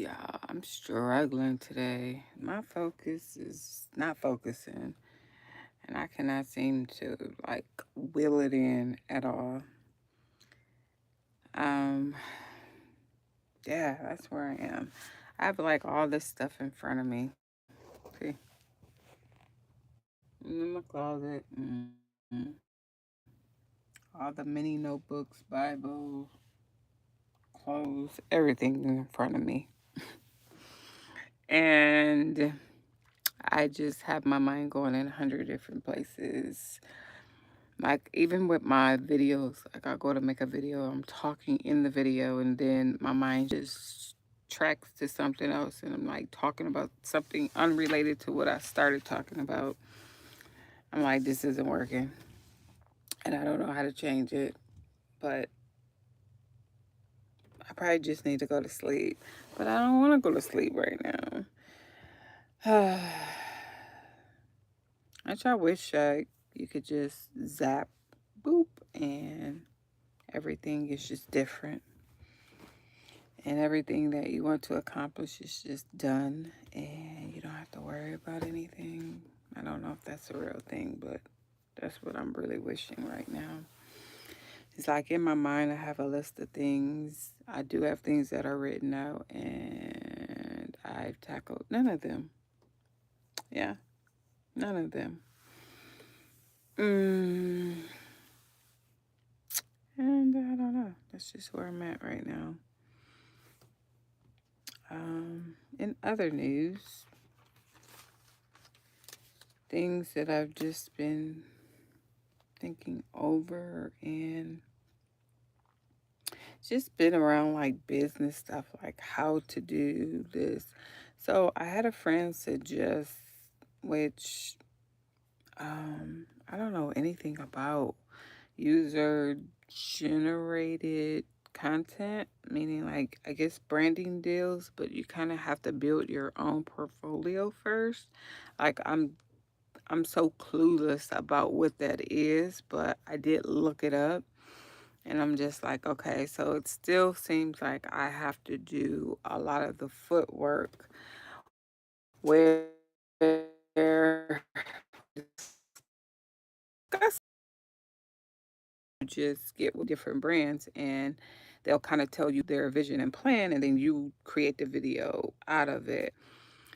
Yeah, I'm struggling today. My focus is not focusing, and I cannot seem to like will it in at all. Um, yeah, that's where I am. I have like all this stuff in front of me. See, in my closet, all the mini notebooks, Bible, clothes, everything in front of me, and I just have my mind going in 100 different places. Like even with my videos, like I go to make a video, I'm talking in the video, and then my mind just tracks to something else, and I'm like talking about something unrelated to what I started talking about. I'm like, this isn't working, and I don't know how to change it, but I probably just need to go to sleep. But I don't want to go to sleep right now. I wish you could just zap, boop, and everything is just different. And everything that you want to accomplish is just done, and you don't have to worry about anything. I don't know if that's a real thing, but that's what I'm really wishing right now. It's like in my mind, I have a list of things. I do have things that are written out, and I've tackled none of them. Yeah, none of them. Mm, and I don't know. That's just where I'm at right now. In other news, things that I've just been thinking over, and just been around like business stuff, like how to do this. So I had a friend suggest, which I don't know anything about, user generated content, meaning like I guess branding deals, but you kind of have to build your own portfolio first. Like I'm so clueless about what that is, but I did look it up, and I'm just like, okay, so it still seems like I have to do a lot of the footwork where just get with different brands, and they'll kind of tell you their vision and plan, and then you create the video out of it.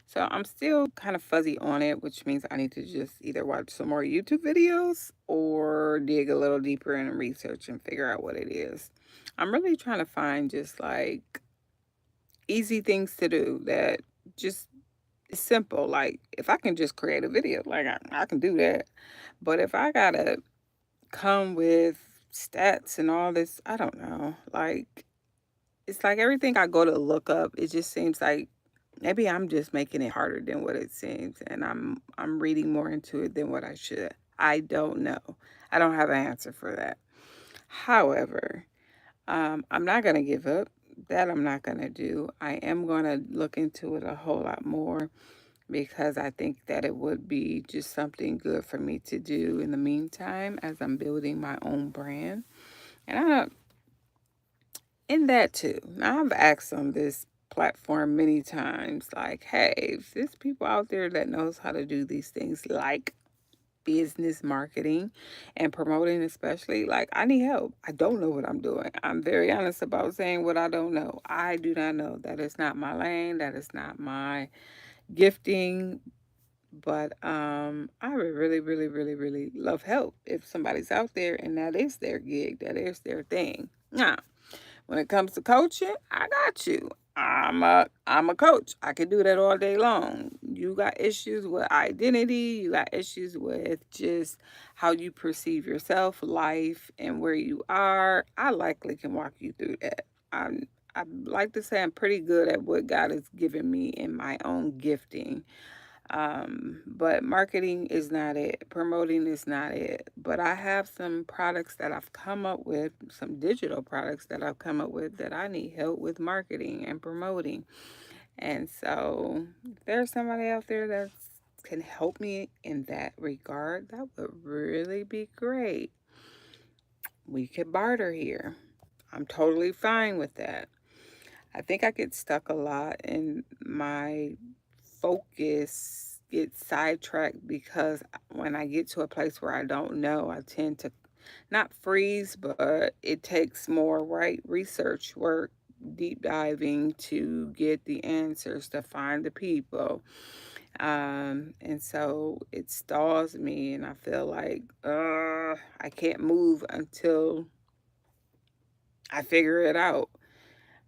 So I'm still kind of fuzzy on it, which means I need to just either watch some more YouTube videos or dig a little deeper in research and figure out what it is. I'm really trying to find just like easy things to do that just is simple. Like if I can just create a video, like I can do that. But if I gotta come with stats and all this, I don't know. Like it's like everything I go to look up, it just seems like maybe I'm just making it harder than what it seems, and I'm reading more into it than what I should. I don't know. I don't have an answer for that. However, I'm not gonna give up. That I'm not gonna do. I am gonna look into it a whole lot more because I think that it would be just something good for me to do in the meantime as I'm building my own brand. And I don't in that too. Now I've asked on this platform many times, like, hey, if there's people out there that knows how to do these things like business marketing and promoting especially, like I need help. I don't know what I'm doing. I'm very honest about saying what I don't know. I do not know. That is not my lane. That is not my gifting. But I would really, really, really, really love help if somebody's out there and that is their gig, that is their thing. Now, when it comes to coaching, I got you. I'm a coach. I can do that all day long. You got issues with identity, you got issues with just how you perceive yourself, life, and where you are. I likely can walk you through that. I like to say I'm pretty good at what God has given me in my own gifting. But marketing is not it. Promoting is not it. But I have some products that I've come up with, some digital products that I've come up with that I need help with marketing and promoting. And so if there's somebody out there that can help me in that regard, that would really be great. We could barter here. I'm totally fine with that. I think I get stuck a lot and my focus gets sidetracked because when I get to a place where I don't know, I tend to not freeze, but it takes more right research work, deep diving to get the answers, to find the people. And so it stalls me and I feel like I can't move until I figure it out.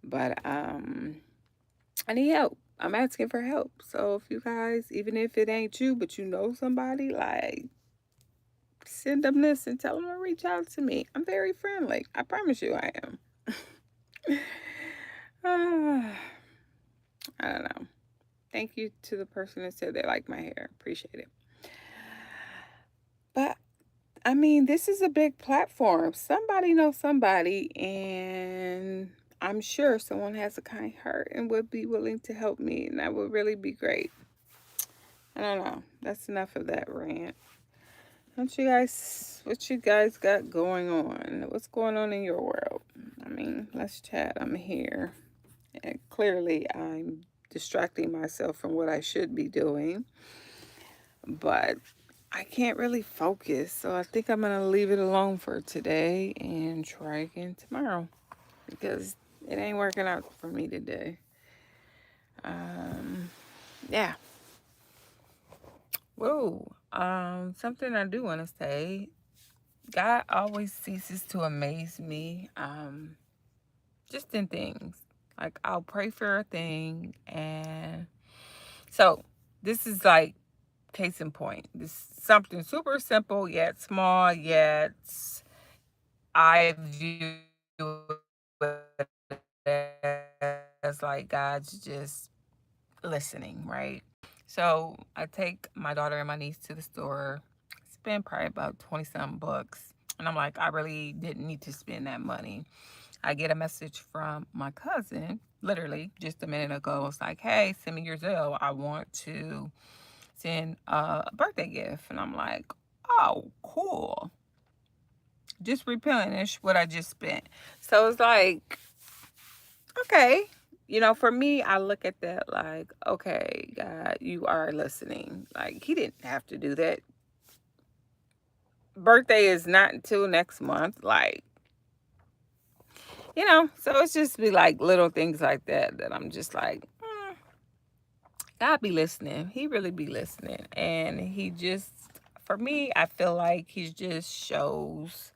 But I need help. I'm asking for help. So if you guys, even if it ain't you, but you know somebody, like send them this and tell them to reach out to me. I'm very friendly. I promise you I am. Ah, I don't know. Thank you to the person that said they like my hair. Appreciate it. But I mean, this is a big platform. Somebody knows somebody, and I'm sure someone has a kind heart and would be willing to help me, and that would really be great. I don't know. That's enough of that rant. What you guys got going on? What's going on in your world? I mean, let's chat. I'm here. And clearly, I'm distracting myself from what I should be doing, but I can't really focus. So I think I'm going to leave it alone for today and try again tomorrow because it ain't working out for me today. Yeah. Whoa. Something I do want to say. God always ceases to amaze me. Just in things. Like I'll pray for a thing and so this is like case in point. This is something super simple yet small yet I view it as like God's just listening, right? So I take my daughter and my niece to the store, spend probably about 20 something bucks. And I'm like, I really didn't need to spend that money. I get a message from my cousin, literally just a minute ago. It's like, hey, send me your Zelle. I want to send a birthday gift. And I'm like, oh, cool. Just replenish what I just spent. So it's like, okay. You know, for me, I look at that like, okay, God, you are listening. Like, he didn't have to do that. Birthday is not until next month. Like, so it's just be like little things like that that I'm just like, God be listening. He really be listening. And he just, for me, I feel like he just shows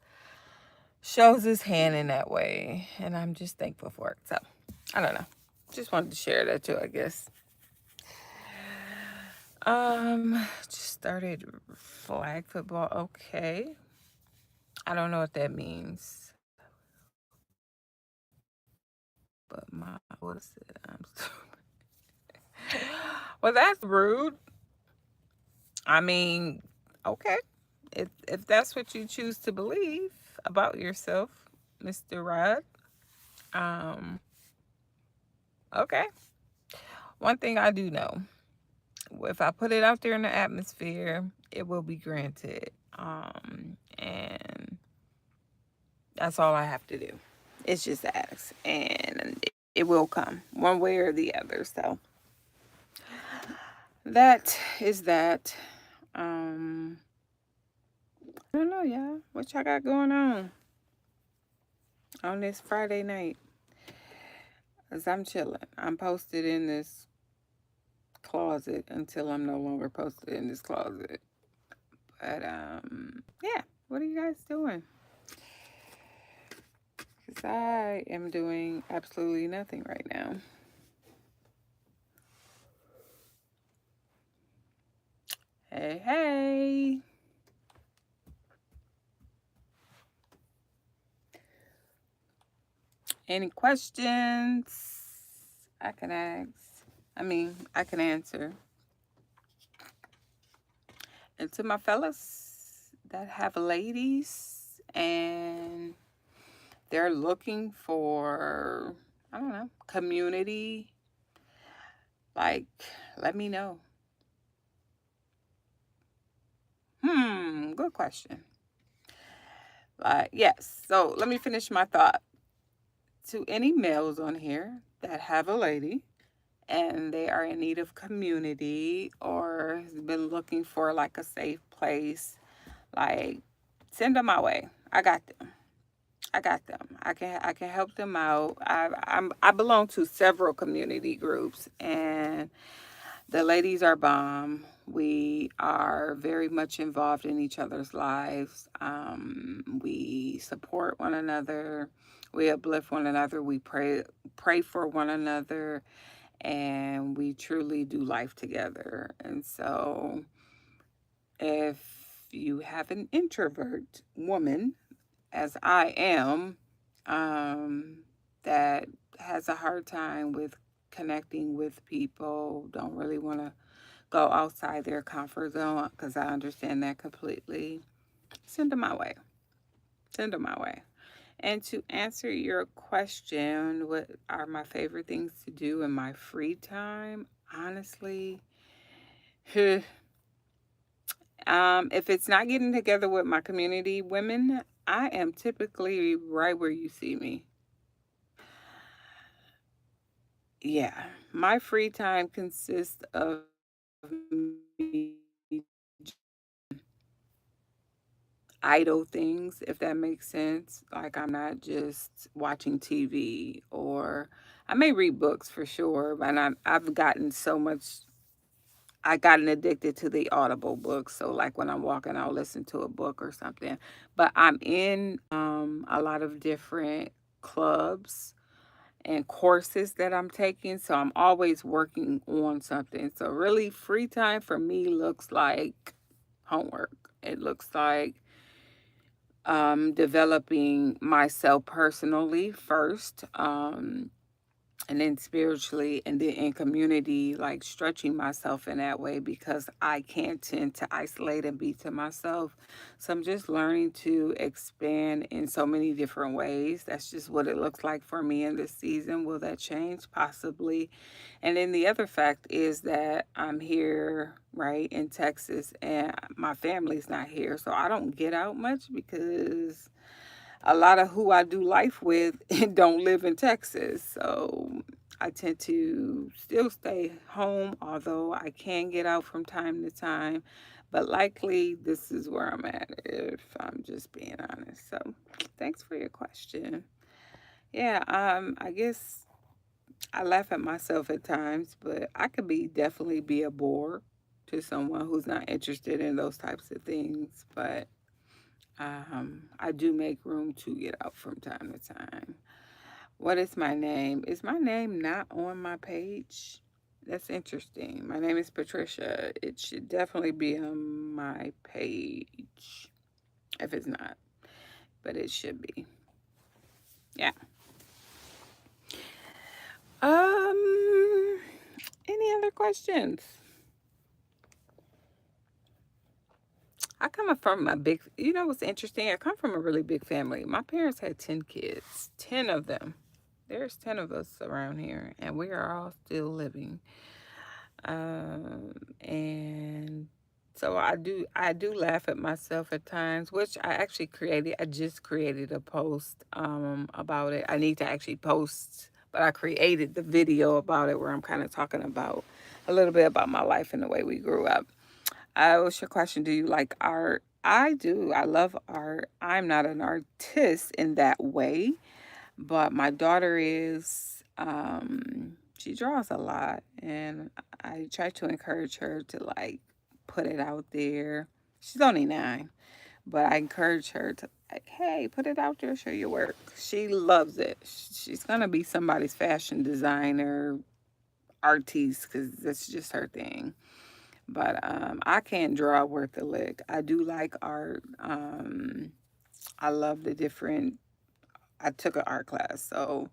his hand in that way. And I'm just thankful for it. So, I don't know. Just wanted to share that too, I guess. Just started flag football. Okay. I don't know what that means. But what is it? I'm stupid. Well, that's rude. I mean, okay. If that's what you choose to believe about yourself, Mr. Rod, um, okay. One thing I do know, if I put it out there in the atmosphere, it will be granted. And that's all I have to do. It's just ask, and it will come one way or the other. So that is that. Um, I don't know, y'all. What y'all got going on this Friday night? As I'm chilling. I'm posted in this closet until I'm no longer posted in this closet. But yeah. What are you guys doing? Because I am doing absolutely nothing right now. Hey, hey. Any questions I can ask? I can answer. And to my fellas that have ladies and they're looking for, I don't know, community, like, let me know. Good question. Yes. So let me finish my thought. to any males on here that have a lady and they are in need of community or has been looking for like a safe place, like send them my way. I got them. I got them. I can help them out. I belong to several community groups, and the ladies are bomb. We are very much involved in each other's lives. We support one another. We uplift one another. We pray for one another, and we truly do life together. And so, if you have an introvert woman, as I am, um, that has a hard time with connecting with people, don't really want to go outside their comfort zone, because I understand that completely, send them my way. Send them my way. And to answer your question, what are my favorite things to do in my free time? Honestly, if it's not getting together with my community women, I am typically right where you see me. Yeah, my free time consists of me idle things, if that makes sense. Like I'm not just watching TV, or I may read books for sure, but I've gotten so much. I gotten addicted to the Audible books. So like when I'm walking, I'll listen to a book or something. But I'm in a lot of different clubs and courses that I'm taking. So I'm always working on something. So really free time for me looks like homework. It looks like developing myself personally first, and then spiritually, and then in community, like stretching myself in that way, because I can't tend to isolate and be to myself. So I'm just learning to expand in so many different ways. That's just what it looks like for me in this season. Will that change? Possibly. And then the other fact is that I'm here, right, in Texas, and my family's not here. So I don't get out much because a lot of who I do life with don't live in Texas. So I tend to still stay home, although I can get out from time to time. But likely this is where I'm at, if I'm just being honest. So thanks for your question. Yeah, I guess I laugh at myself at times, but I could definitely be a bore to someone who's not interested in those types of things. But I do make room to get out from time to time. What is my name? Is my name not on my page? That's interesting. My name is Patricia. It should definitely be on my page if it's not, but it should be. Yeah. Um, any other questions? I come from a big, what's interesting? I come from a really big family. My parents had 10 kids, 10 of them. There's 10 of us around here, and we are all still living. And so I do laugh at myself at times, which I just created a post about it. I need to actually post, but I created the video about it where I'm kind of talking about a little bit about my life and the way we grew up. What's your question? Do you like art? I do. I love art. I'm not an artist in that way, but my daughter is. She draws a lot, and I try to encourage her to like put it out there. She's only 9, but I encourage her to like, hey, put it out there, show your work. She loves it. She's gonna be somebody's fashion designer, artiste, because that's just her thing. But I can't draw worth a lick. I do like art. I love the different. I took an art class, so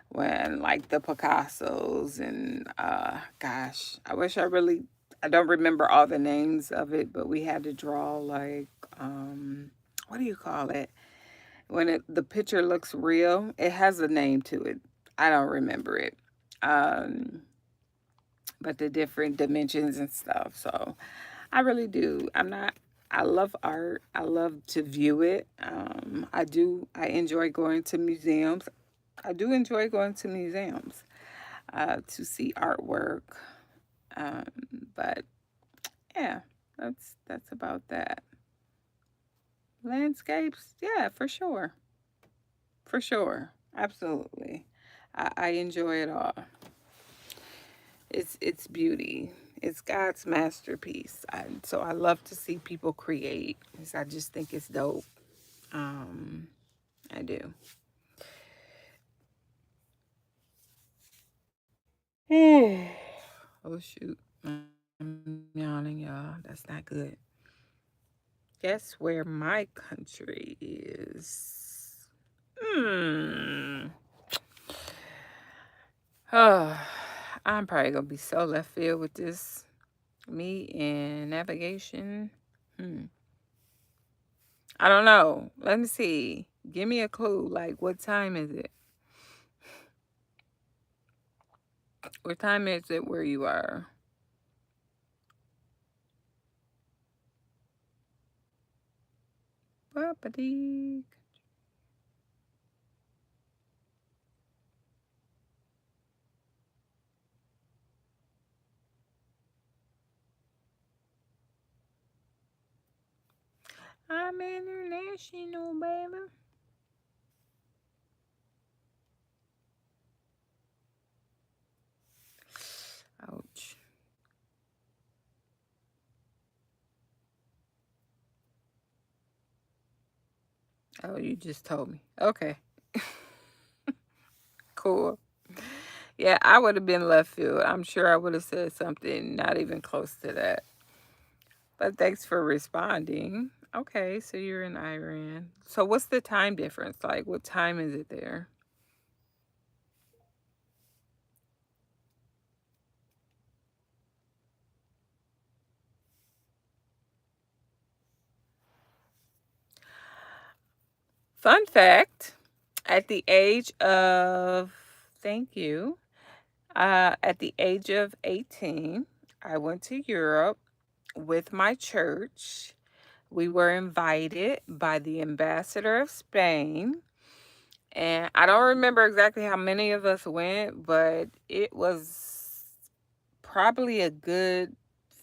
when like the Picassos and gosh, I don't remember all the names of it, but we had to draw like what do you call it? When the picture looks real, it has a name to it. I don't remember it. Um but the different dimensions and stuff. So I really do. I love art. I love to view it. I enjoy going to museums. I do enjoy going to museums to see artwork. Um, but yeah, that's about that. Landscapes, yeah, for sure. For sure. Absolutely. I enjoy it all. It's beauty. It's God's masterpiece. So I love to see people create. 'Cause I just think it's dope. Um, I do. Oh shoot. I'm yawning, y'all. That's not good. Guess where my country is? Hmm. Oh, I'm probably gonna be so left field with this. Me and navigation. Hmm. I don't know. Let me see. Give me a clue. Like, what time is it? What time is it where you are? Ba-ba-dee. I'm international, baby. Ouch. Oh, you just told me. Okay, cool. Yeah, I would have been left field. I'm sure I would have said something not even close to that. But thanks for responding. Okay, so you're in Iran. So what's the time difference? Like, what time is it there? Fun fact, at the age of, thank you, at the age of 18, I went to Europe with my church. We were invited by the ambassador of Spain. And I don't remember exactly how many of us went, but it was probably a good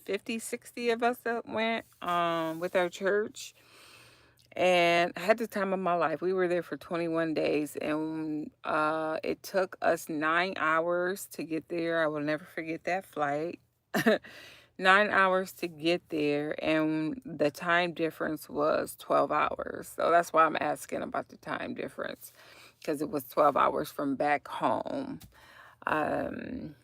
50, 60 of us that went with our church. And I had the time of my life. We were there for 21 days, and it took us 9 hours to get there. I will never forget that flight. 9 hours to get there, and the time difference was 12 hours. So that's why I'm asking about the time difference, because it was 12 hours from back home. Um,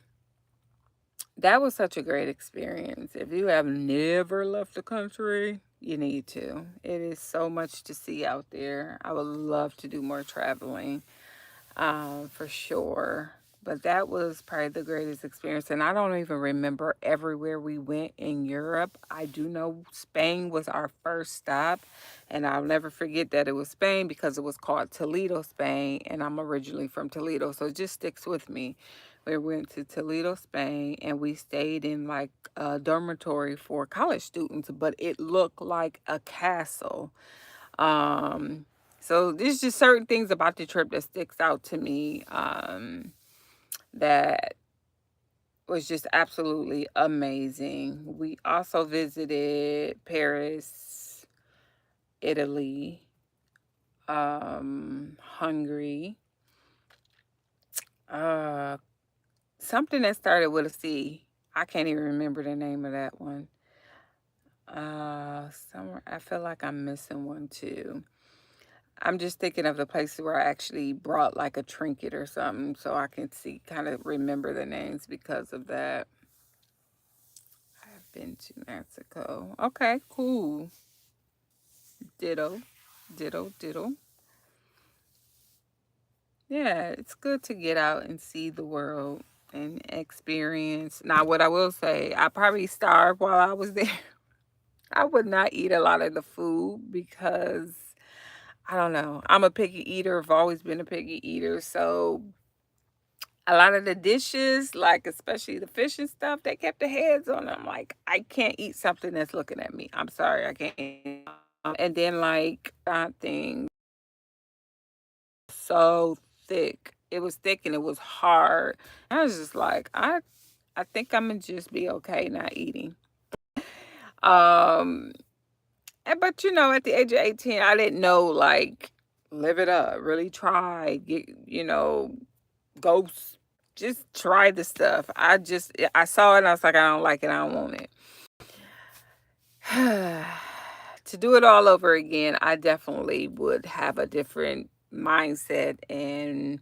that was such a great experience. If you have never left the country, you need to. It is so much to see out there. I would love to do more traveling, for sure. But that was probably the greatest experience. And I don't even remember everywhere we went in Europe. I do know Spain was our first stop. And I'll never forget that it was Spain because it was called Toledo, Spain. And I'm originally from Toledo. So it just sticks with me. We went to Toledo, Spain, and we stayed in like a dormitory for college students, but it looked like a castle. Um, so there's just certain things about the trip that sticks out to me, that was just absolutely amazing. We also visited Paris, Italy, Hungary, uh, something that started with a C. I can't even remember the name of that one. Somewhere I feel like I'm missing one too. I'm just thinking of the places where I actually brought like a trinket or something so I can see, kind of remember the names because of that. I've been to Mexico. Okay, cool. Ditto, ditto, ditto. Yeah, it's good to get out and see the world and experience. Now, what I will say, I probably starved while I was there. I would not eat a lot of the food because I don't know. I'm a picky eater. I've always been a picky eater. So a lot of the dishes, like especially the fish and stuff, they kept their heads on. I'm like, I can't eat something that's looking at me. I'm sorry, I can't. And then like things so thick. it was thick and it was hard. I was just like, I think I'm gonna just be okay not eating. Um, but at the age of 18, I didn't know like live it up, really try, get go just try the stuff. I saw it and I was like, I don't like it, I don't want it. To do it all over again, I definitely would have a different mindset and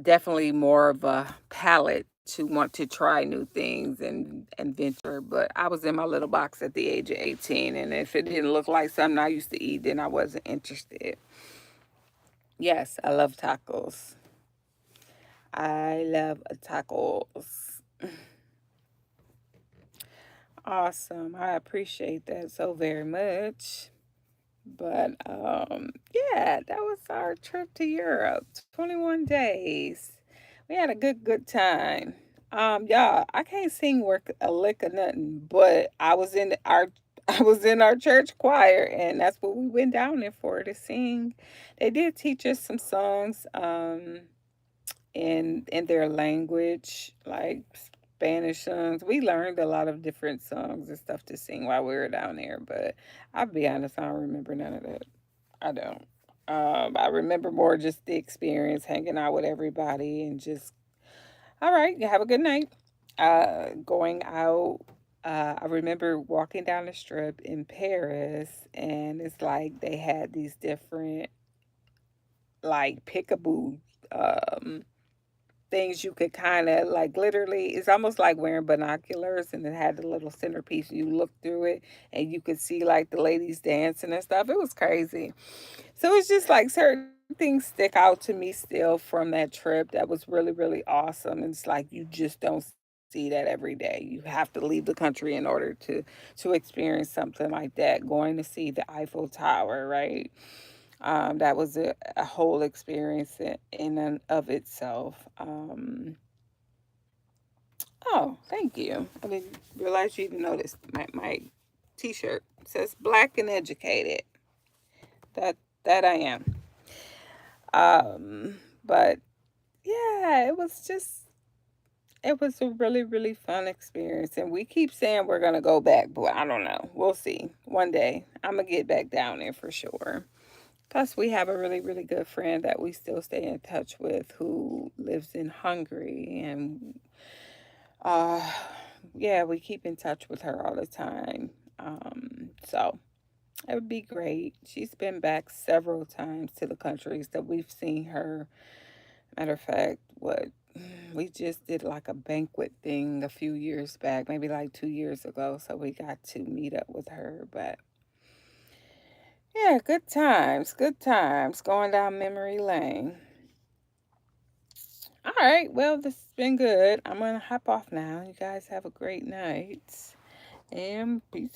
definitely more of a palate to want to try new things and venture. But I was in my little box at the age of 18, and if it didn't look like something I used to eat, then I wasn't interested. Yes, I love tacos. I love tacos. Awesome. I appreciate that so very much. But yeah, that was our trip to Europe. 21 days. We had a good time. Y'all, I can't sing work a lick of nothing, but I was in our church choir, and that's what we went down there for, to sing. They did teach us some songs in their language, like Spanish songs. We learned a lot of different songs and stuff to sing while we were down there, but I'll be honest, I don't remember none of that. I don't. I remember more just the experience, hanging out with everybody, and just, all right, you have a good night. Going out. I remember walking down the strip in Paris, and it's like they had these different, like, peekaboo um, things you could kind of like, literally, it's almost like wearing binoculars, and it had the little centerpiece. You look through it, and you could see like the ladies dancing and stuff. It was crazy. So it's just like certain things stick out to me still from that trip. That was really, really awesome. And it's like you just don't see that every day. You have to leave the country in order to experience something like that. Going to see the Eiffel Tower, right? That was a whole experience in and of itself. Oh, thank you. I didn't realize you even noticed my t-shirt says black and educated. That that I am. But yeah, it was a really, really fun experience. And we keep saying we're gonna go back, but I don't know. We'll see. One day I'm gonna get back down there for sure. Plus, we have a really, really good friend that we still stay in touch with who lives in Hungary. And uh, yeah, we keep in touch with her all the time. So it would be great. She's been back several times to the countries that we've seen her. Matter of fact, what we just did like a banquet thing a few years back, maybe like 2 years ago. So we got to meet up with her. But yeah, good times going down memory lane. All right, well, this has been good. I'm gonna hop off now. You guys have a great night and peace.